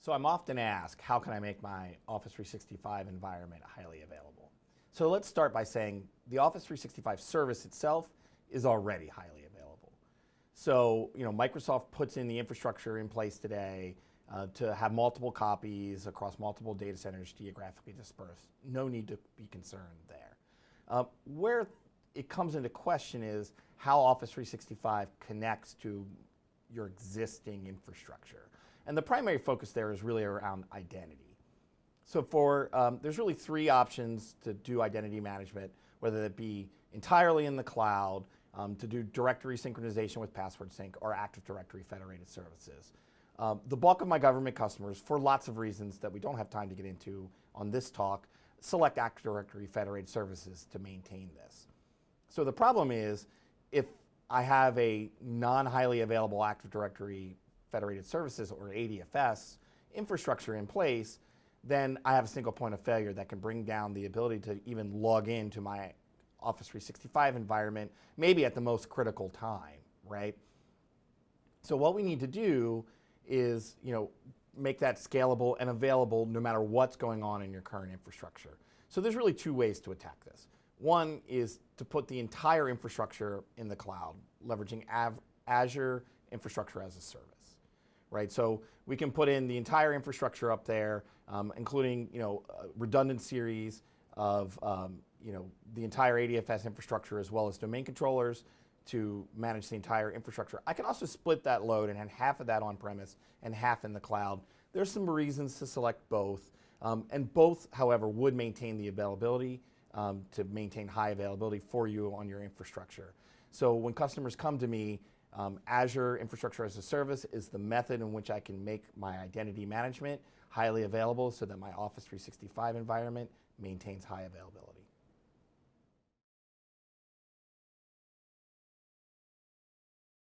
So I'm often asked, how can I make my Office 365 environment highly available? So let's start by saying the Office 365 service itself is already highly available. So, Microsoft puts in the infrastructure in place today to have multiple copies across multiple data centers geographically dispersed. No need to be concerned there. Where it comes into question is how Office 365 connects to your existing infrastructure. And the primary focus there is really around identity. So there's really three options to do identity management, whether that be entirely in the cloud, to do directory synchronization with password sync, or Active Directory federated services. The bulk of my government customers, for lots of reasons that we don't have time to get into on this talk, select Active Directory federated services to maintain this. So the problem is, if I have a non-highly available Active Directory federated services, or ADFS, infrastructure in place, then I have a single point of failure that can bring down the ability to even log into my Office 365 environment, maybe at the most critical time, right? So what we need to do is, make that scalable and available no matter what's going on in your current infrastructure. So there's really two ways to attack this. One is to put the entire infrastructure in the cloud, leveraging Azure infrastructure as a service. Right, so we can put in the entire infrastructure up there, including a redundant series of the entire ADFS infrastructure as well as domain controllers to manage the entire infrastructure. I can also split that load and have half of that on-premise and half in the cloud. There's some reasons to select both, and both, however, would maintain the availability to maintain high availability for you on your infrastructure. So when customers come to me, Azure Infrastructure as a Service is the method in which I can make my identity management highly available so that my Office 365 environment maintains high availability.